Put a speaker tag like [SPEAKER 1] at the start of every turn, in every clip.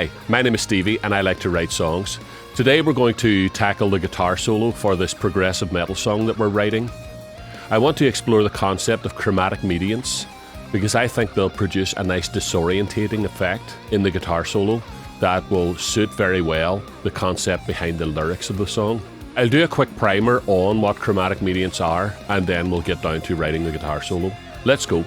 [SPEAKER 1] Hi, my name is Stevie and I like to write songs. Today we're going to tackle the guitar solo for this progressive metal song that we're writing. I want to explore the concept of chromatic mediants because I think they'll produce a nice disorientating effect in the guitar solo that will suit very well the concept behind the lyrics of the song. I'll do a quick primer on what chromatic mediants are and then we'll get down to writing the guitar solo. Let's go.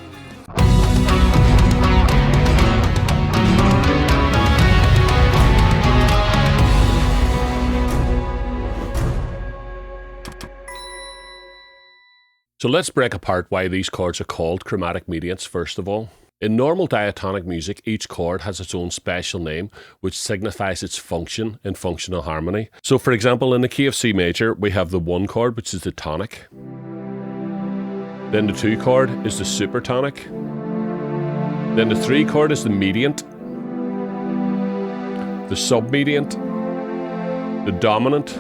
[SPEAKER 1] So let's break apart why these chords are called chromatic mediants first of all. In normal diatonic music, each chord has its own special name, which signifies its function in functional harmony. So for example, in the key of C major, we have the 1 chord, which is the tonic. Then the 2 chord is the supertonic. Then the 3 chord is the mediant. The submediant. The dominant.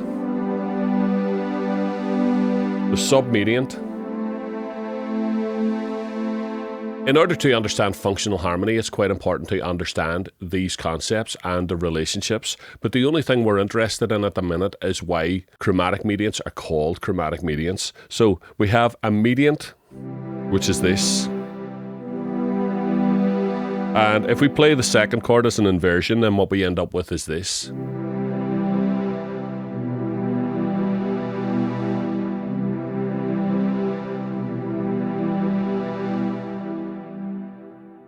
[SPEAKER 1] The submediant. In order to understand functional harmony, it's quite important to understand these concepts and the relationships, but the only thing we're interested in at the minute is why chromatic mediants are called chromatic mediants. So we have a mediant, which is this. And if we play the 2nd chord as an inversion, then what we end up with is this.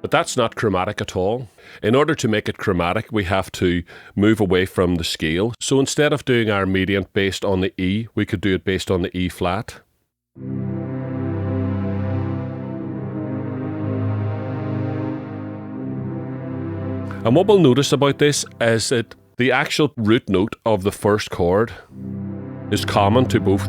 [SPEAKER 1] But that's not chromatic at all. In order to make it chromatic, we have to move away from the scale. So instead of doing our mediant based on the E, we could do it based on the E flat. And what we'll notice about this is that the actual root note of the 1st chord is common to both.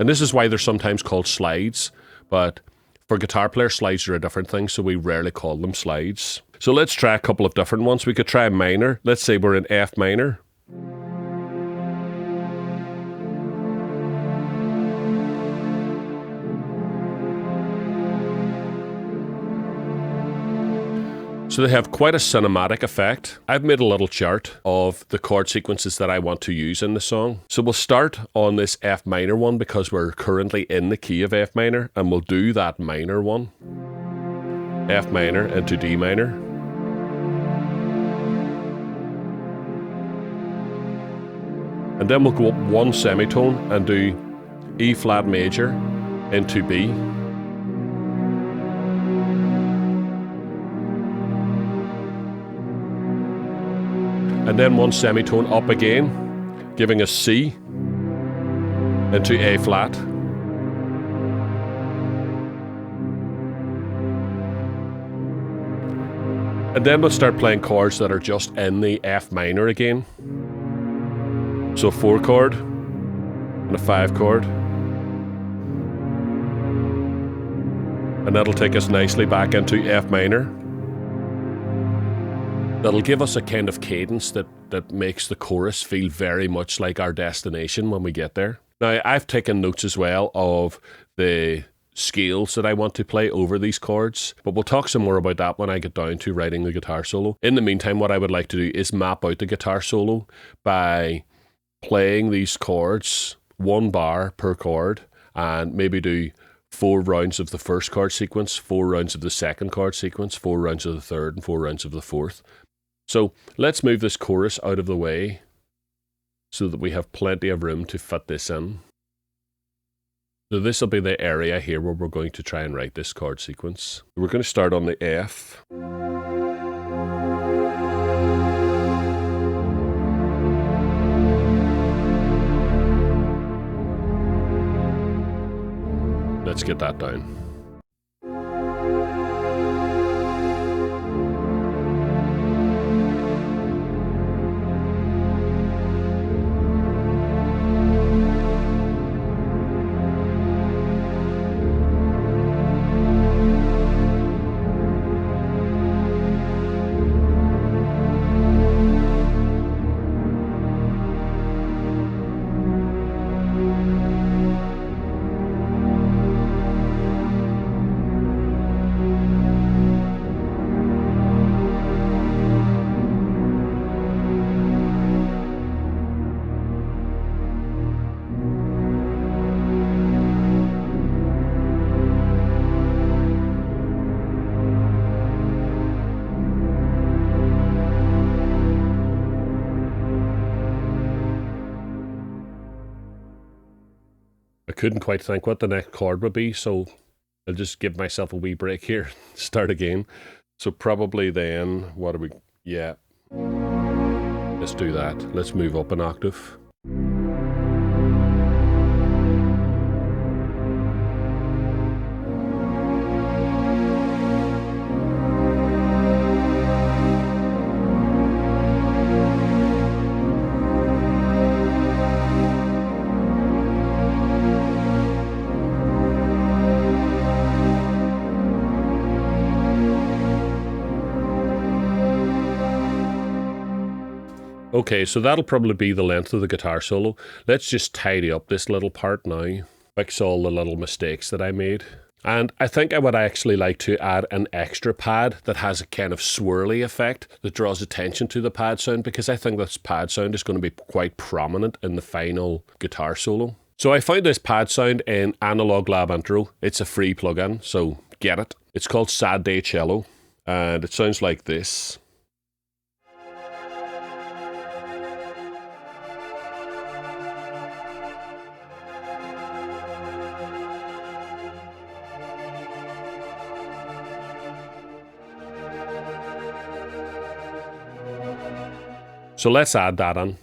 [SPEAKER 1] And this is why they're sometimes called slides, but for guitar players, slides are a different thing, so we rarely call them slides. So let's try a couple of different ones. We could try a minor. Let's say we're in F minor. So they have quite a cinematic effect. I've made a little chart of the chord sequences that I want to use in the song. So we'll start on this F minor one because we're currently in the key of F minor, and we'll do that minor one. F minor into D minor. And then we'll go up 1 semitone and do E flat major into B. And then 1 semitone up again, giving us C into A flat. And then we'll start playing chords that are just in the F minor again. So a 4 chord and a 5 chord. And that'll take us nicely back into F minor. That'll give us a kind of cadence that makes the chorus feel very much like our destination when we get there. Now, I've taken notes as well of the scales that I want to play over these chords, but we'll talk some more about that when I get down to writing the guitar solo. In the meantime, what I would like to do is map out the guitar solo by playing these chords 1 bar per chord and maybe do 4 rounds of the 1st chord sequence, 4 rounds of the 2nd chord sequence, 4 rounds of the 3rd, and 4 rounds of the 4th. So let's move this chorus out of the way so that we have plenty of room to fit this in. So this will be the area here where we're going to try and write this chord sequence. We're going to start on the F. Let's get that down. couldn't quite think what the next chord would be, so I'll just give myself a wee break here, start again. So probably then, what are we, yeah. Let's do that. Let's move up an octave. Okay, so that'll probably be the length of the guitar solo. Let's just tidy up this little part now, fix all the little mistakes that I made. And I think I would actually like to add an extra pad that has a kind of swirly effect that draws attention to the pad sound, because I think this pad sound is going to be quite prominent in the final guitar solo. So I found this pad sound in Analog Lab Intro. It's a free plugin, so get it. It's called Sad Day Cello, and it sounds like this. So let's add that in.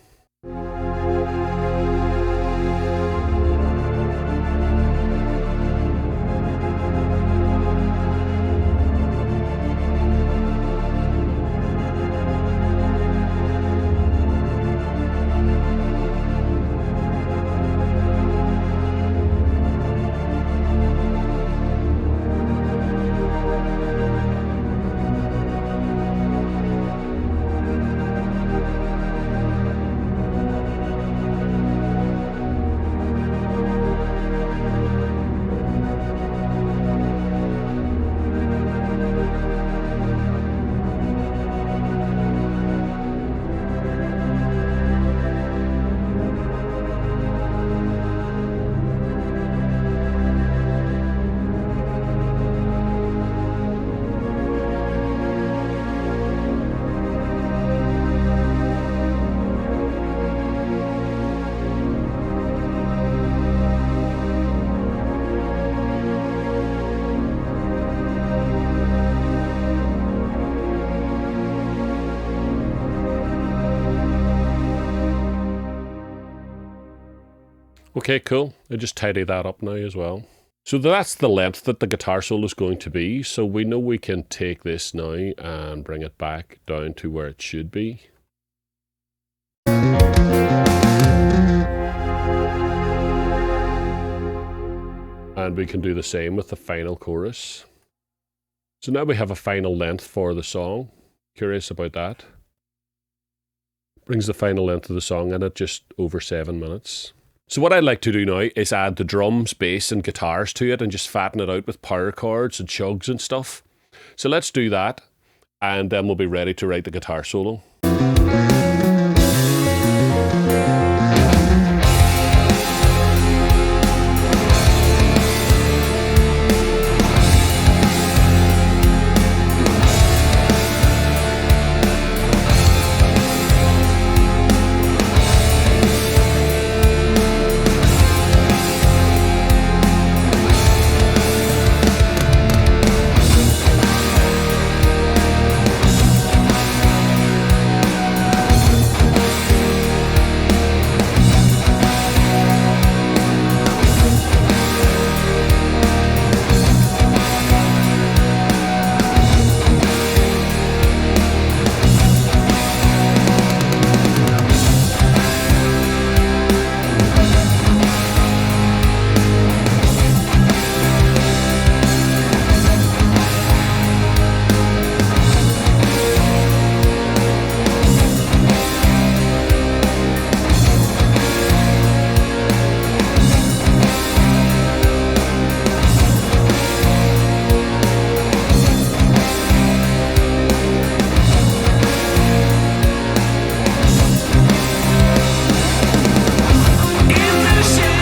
[SPEAKER 1] Okay, cool. I just tidy that up now as well. So that's the length that the guitar solo is going to be. So we know we can take this now and bring it back down to where it should be. And we can do the same with the final chorus. So now we have a final length for the song. Curious about that. Brings the final length of the song in at just over 7 minutes. So what I'd like to do now is add the drums, bass and guitars to it and just fatten it out with power chords and chugs and stuff. So let's do that, and then we'll be ready to write the guitar solo.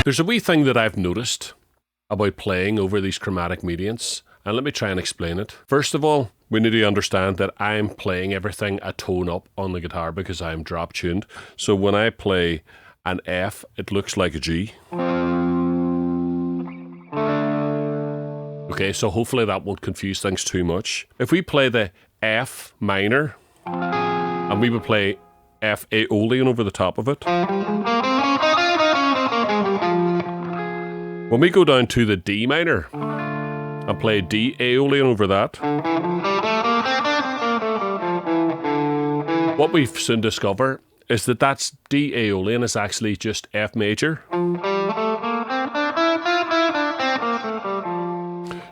[SPEAKER 1] There's a wee thing that I've noticed about playing over these chromatic mediants, and let me try and explain it. First of all, we need to understand that I'm playing everything a tone up on the guitar because I'm drop tuned. So when I play an F, it looks like a G. Okay, so hopefully that won't confuse things too much. If we play the F minor, and we would play F Aeolian over the top of it. When we go down to the D minor and play D Aeolian over that, what we soon discover is that that's D Aeolian is actually just F major.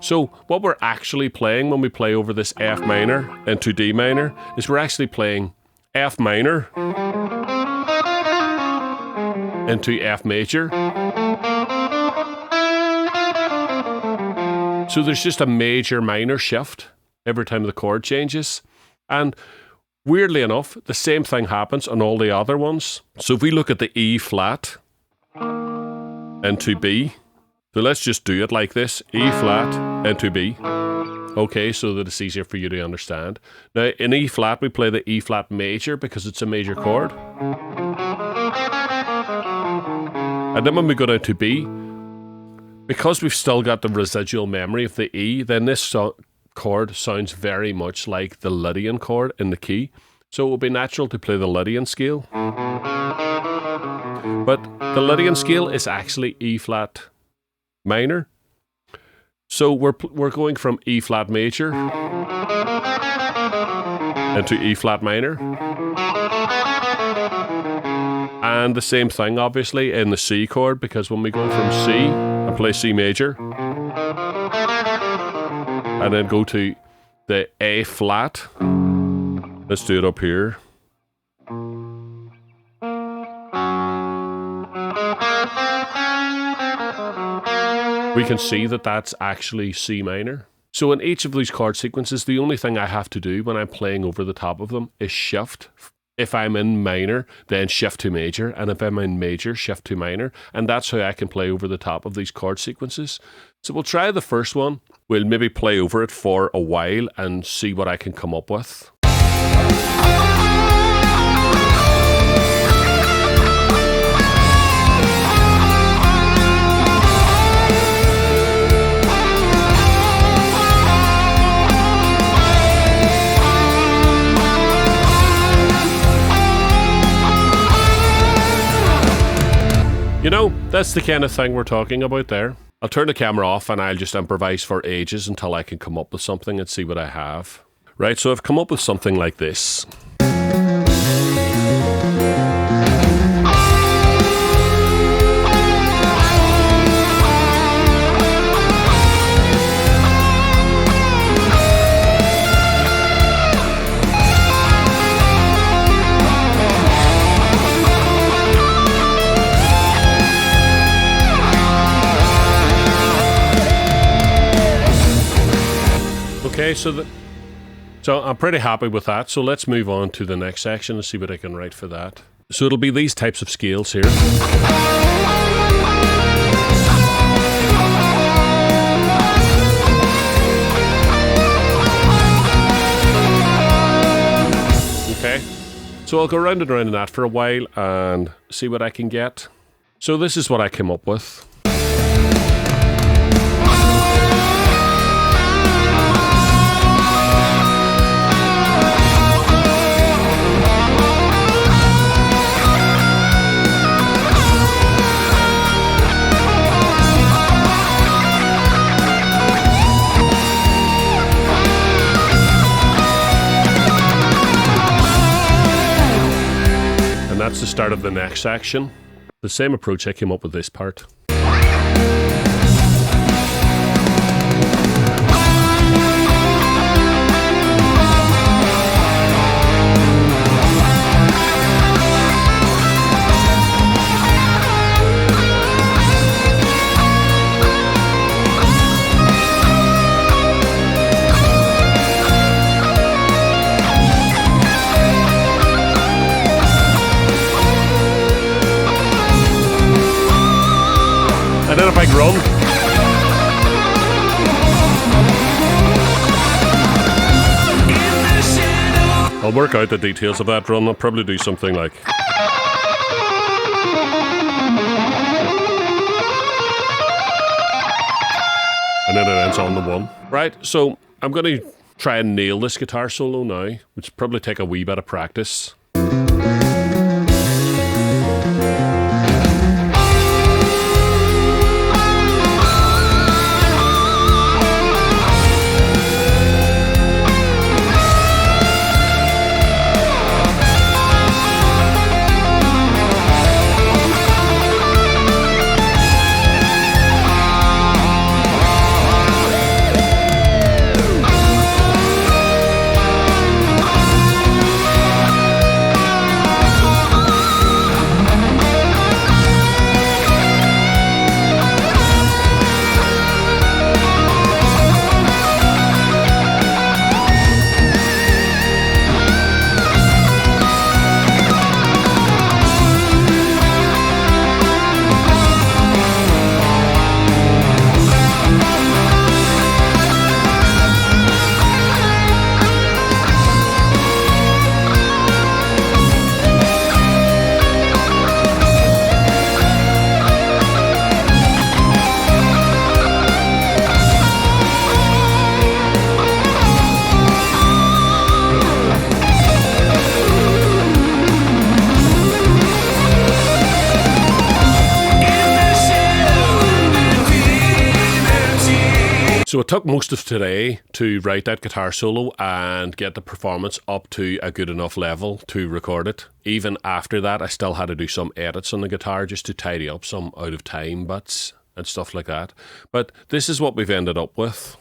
[SPEAKER 1] So what we're actually playing when we play over this F minor into D minor is we're actually playing F minor into F major. So there's just a major minor shift every time the chord changes. And weirdly enough, the same thing happens on all the other ones. So if we look at the E flat into B, so let's just do it like this, E flat into B. Okay, so that it's easier for you to understand. Now in E flat, we play the E flat major because it's a major chord. And then when we go down to B, because we've still got the residual memory of the E, then this chord sounds very much like the Lydian chord in the key. So it would be natural to play the Lydian scale. But the Lydian scale is actually E flat minor. So we're going from E flat major into E flat minor. And the same thing obviously in the C chord, because when we go from C and play C major and then go to the A flat, let's do it up here. We can see that that's actually C minor. So in each of these chord sequences, the only thing I have to do when I'm playing over the top of them is shift. If I'm in minor, then shift to major. And if I'm in major, shift to minor. And that's how I can play over the top of these chord sequences. So we'll try the first one. We'll maybe play over it for a while and see what I can come up with. You know, that's the kind of thing we're talking about there. I'll turn the camera off and I'll just improvise for ages until I can come up with something and see what I have. Right, so I've come up with something like this. Okay, so I'm pretty happy with that. So let's move on to the next section and see what I can write for that. So it'll be these types of scales here. Okay, so I'll go round and round in that for a while and see what I can get. So this is what I came up with. That's the start of the next section. The same approach I came up with this part. And then a big run. I'll work out the details of that run. I'll probably do something like... and then it ends on the 1. Right, so I'm going to try and nail this guitar solo now, which probably take a wee bit of practice. So it took most of today to write that guitar solo and get the performance up to a good enough level to record it. Even after that, I still had to do some edits on the guitar just to tidy up some out of time bits and stuff like that. But this is what we've ended up with.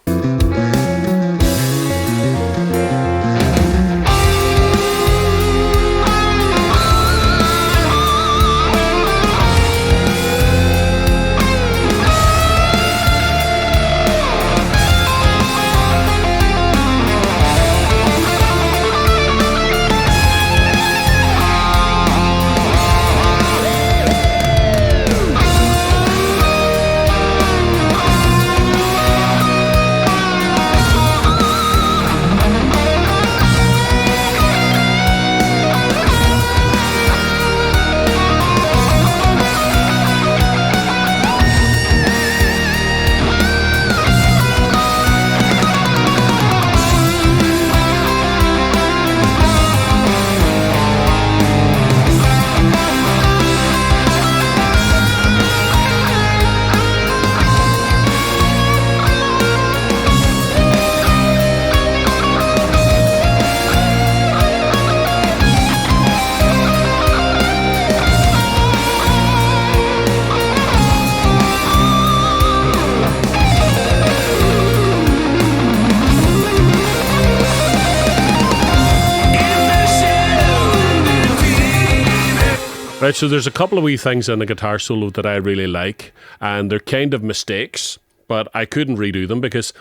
[SPEAKER 1] Right, so there's a couple of wee things in the guitar solo that I really like, and they're kind of mistakes, but I couldn't redo them because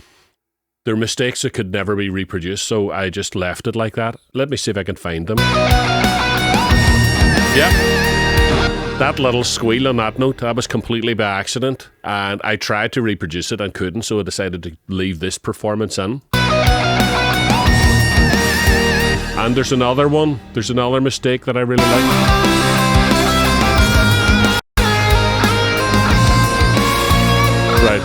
[SPEAKER 1] they're mistakes that could never be reproduced, so I just left it like that. Let me see if I can find them. Yep. That little squeal on that note, that was completely by accident, and I tried to reproduce it and couldn't, so I decided to leave this performance in. And there's another one, there's another mistake that I really like. Right,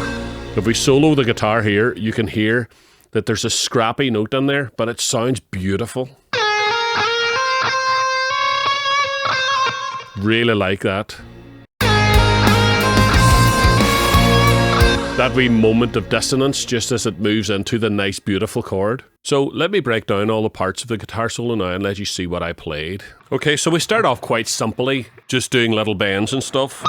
[SPEAKER 1] if we solo the guitar here, you can hear that there's a scrappy note in there, but it sounds beautiful. Really like that. That wee moment of dissonance just as it moves into the nice, beautiful chord. So let me break down all the parts of the guitar solo now and let you see what I played. Okay, so we start off quite simply, just doing little bends and stuff.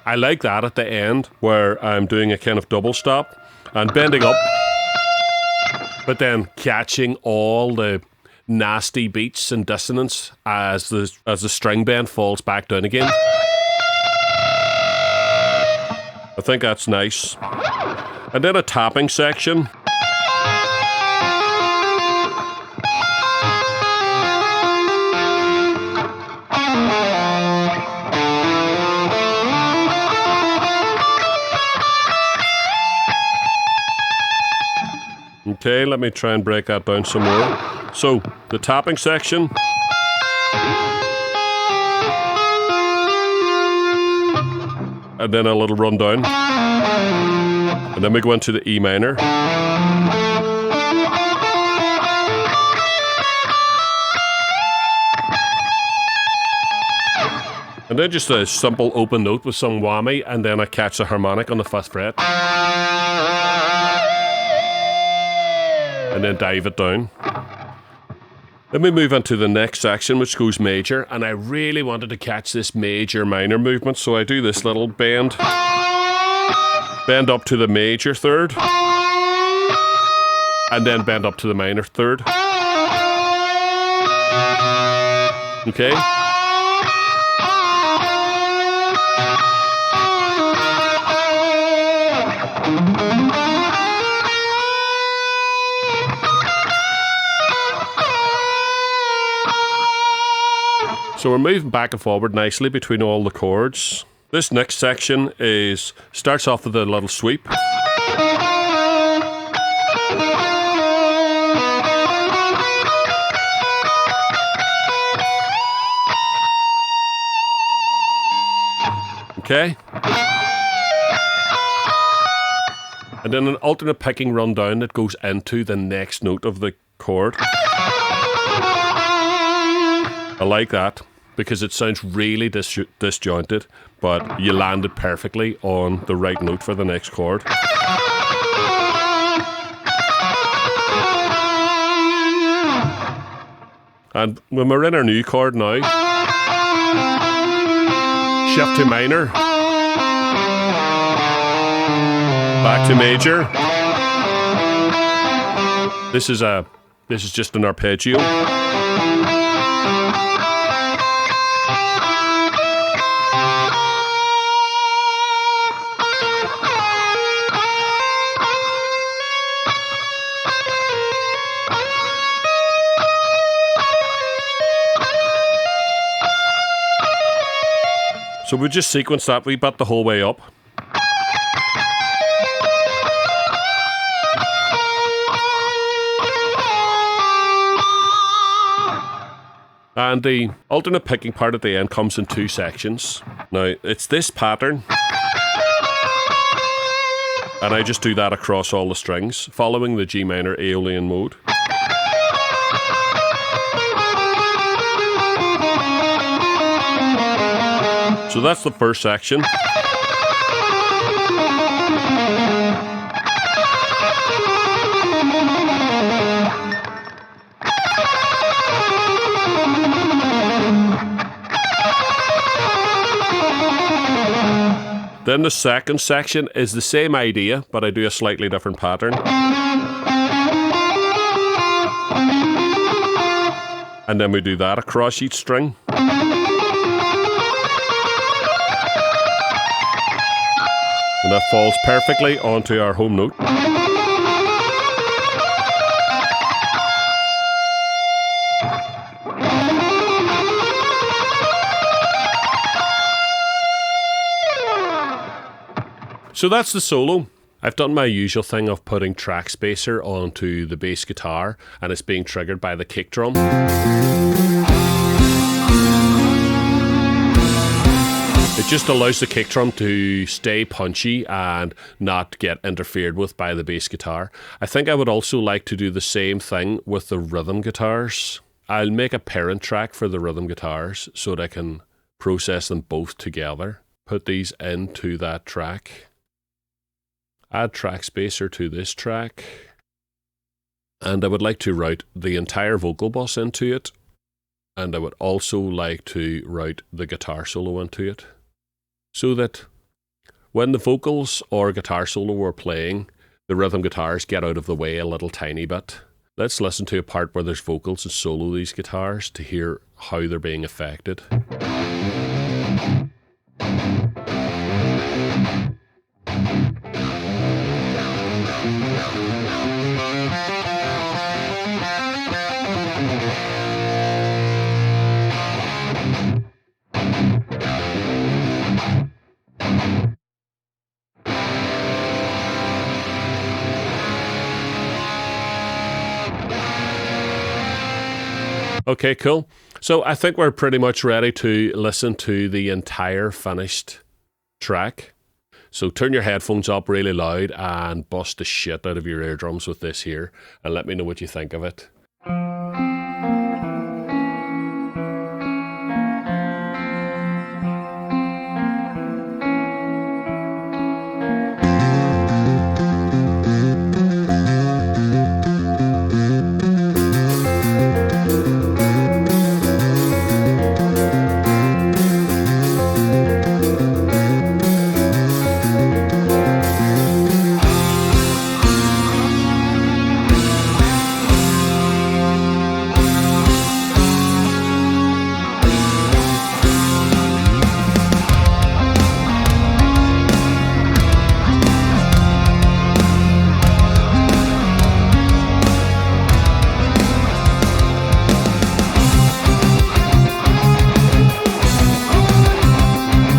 [SPEAKER 1] I like that at the end where I'm doing a kind of double stop and bending up, but then catching all the nasty beats and dissonance as the string bend falls back down again. I think that's nice. And then a tapping section. Okay, let me try and break that down some more. So, the tapping section. And then a little rundown. And then we go into the E minor. And then just a simple open note with some whammy, and then I catch the harmonic on the 5th fret. And then dive it down. Then we move into the next section, which goes major, and I really wanted to catch this major minor movement, so I do this little bend. Bend up to the major 3rd, and then bend up to the minor 3rd. Okay? So we're moving back and forward nicely between all the chords. This next section starts off with a little sweep. Okay. And then an alternate picking rundown that goes into the next note of the chord. I like that because it sounds really disjointed, but you land it perfectly on the right note for the next chord. And when we're in our new chord now, shift to minor, back to major. This is just an arpeggio. So we just sequence that wee bit the whole way up. And the alternate picking part at the end comes in 2 sections. Now, it's this pattern. And I just do that across all the strings, following the G minor Aeolian mode. So that's the first section. Then the second section is the same idea, but I do a slightly different pattern. And then we do that across each string. And that falls perfectly onto our home note. So that's the solo. I've done my usual thing of putting track spacer onto the bass guitar, and it's being triggered by the kick drum. It just allows the kick drum to stay punchy and not get interfered with by the bass guitar. I think I would also like to do the same thing with the rhythm guitars. I'll make a parent track for the rhythm guitars so that I can process them both together. Put these into that track. Add track spacer to this track. And I would like to route the entire vocal bus into it. And I would also like to route the guitar solo into it, so that when the vocals or guitar solo are playing, the rhythm guitars get out of the way a little tiny bit. Let's listen to a part where there's vocals and solo these guitars to hear how they're being affected. Okay, cool. So I think we're pretty much ready to listen to the entire finished track. So turn your headphones up really loud and bust the shit out of your eardrums with this here, and let me know what you think of it.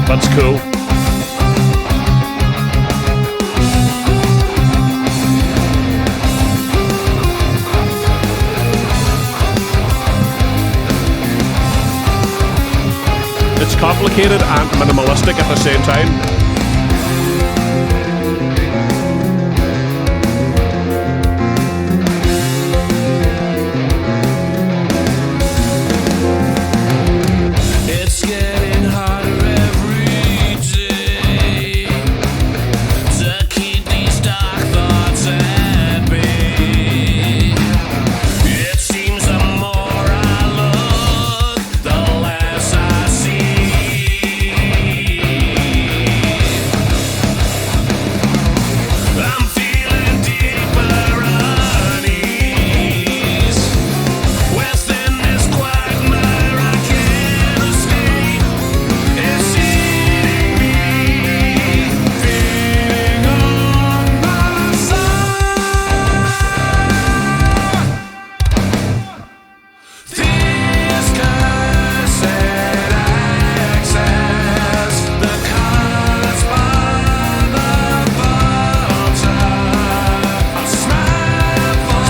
[SPEAKER 1] That's cool. It's complicated and minimalistic at the same time.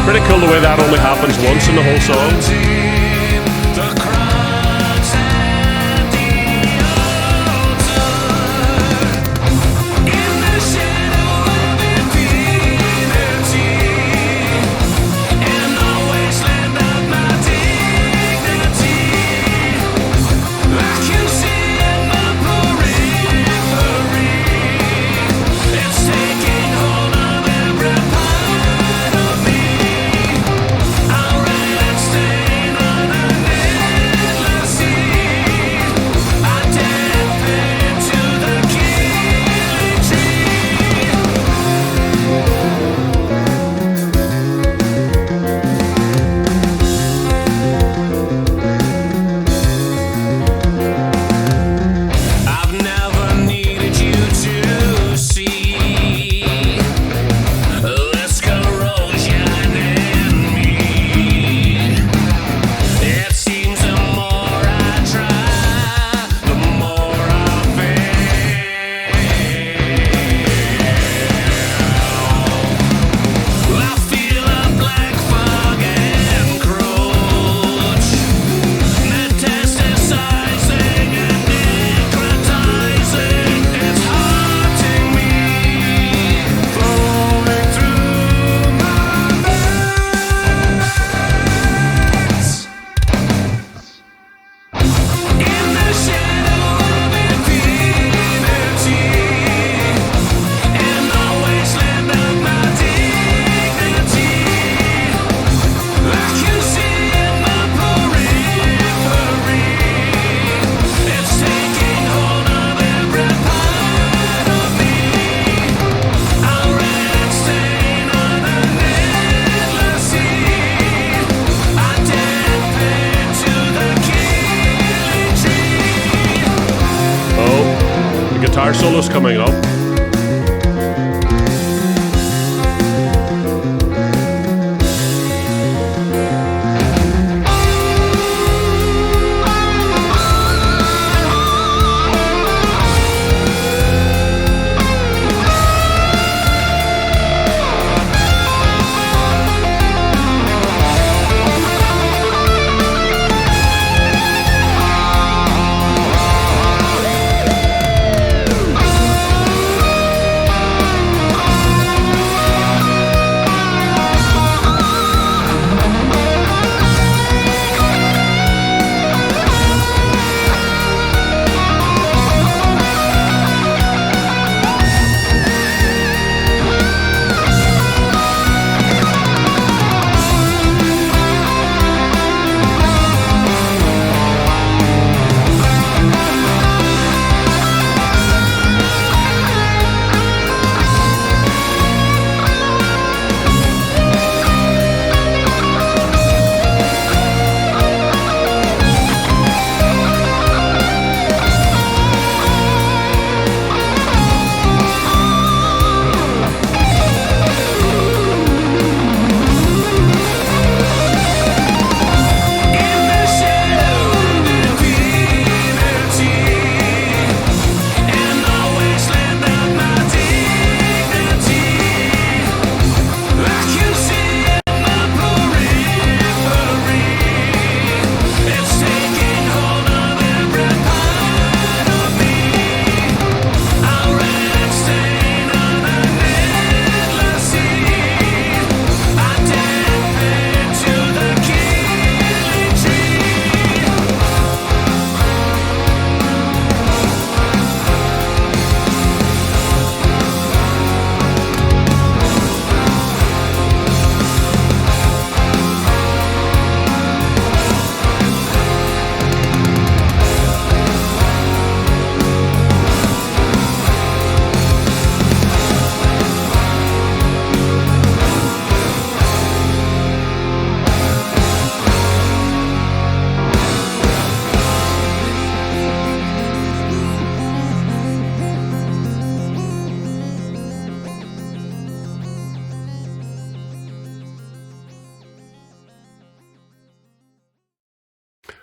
[SPEAKER 1] Pretty cool the way that only happens once in the whole song. Guitar solo's coming up.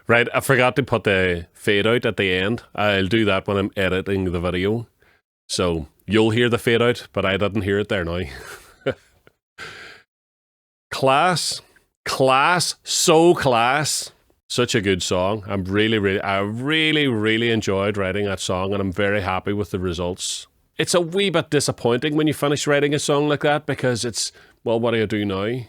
[SPEAKER 1] Right, I forgot to put the fade out at the end. I'll do that when I'm editing the video. So you'll hear the fade out, but I didn't hear it there now. Class, so class. Such a good song. I really enjoyed writing that song, and I'm very happy with the results. It's a wee bit disappointing when you finish writing a song like that, because it's, well, what do I do now?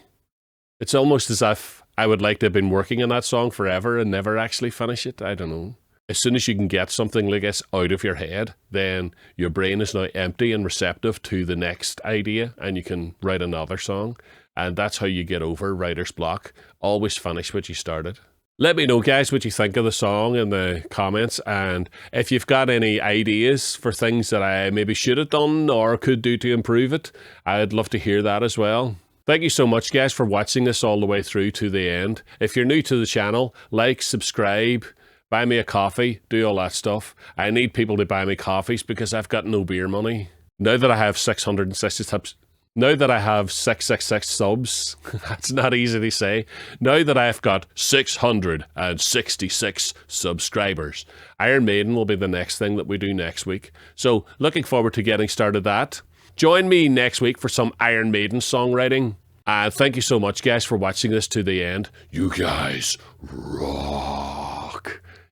[SPEAKER 1] It's almost as if I would like to have been working on that song forever and never actually finish it. I don't know. As soon as you can get something like this out of your head, then your brain is now empty and receptive to the next idea, and you can write another song. And that's how you get over writer's block. Always finish what you started. Let me know, guys, what you think of the song in the comments, and if you've got any ideas for things that I maybe should have done or could do to improve it, I'd love to hear that as well. Thank you so much, guys, for watching this all the way through to the end. If you're new to the channel, like, subscribe, buy me a coffee, do all that stuff. I need people to buy me coffees because I've got no beer money. Now that I have 660 subs, now that I have 666 subs, that's not easy to say. Now that I've got 666 subscribers, Iron Maiden will be the next thing that we do next week. So looking forward to getting started that. Join me next week for some Iron Maiden songwriting. And thank you so much, guys, for watching this to the end. You guys rock.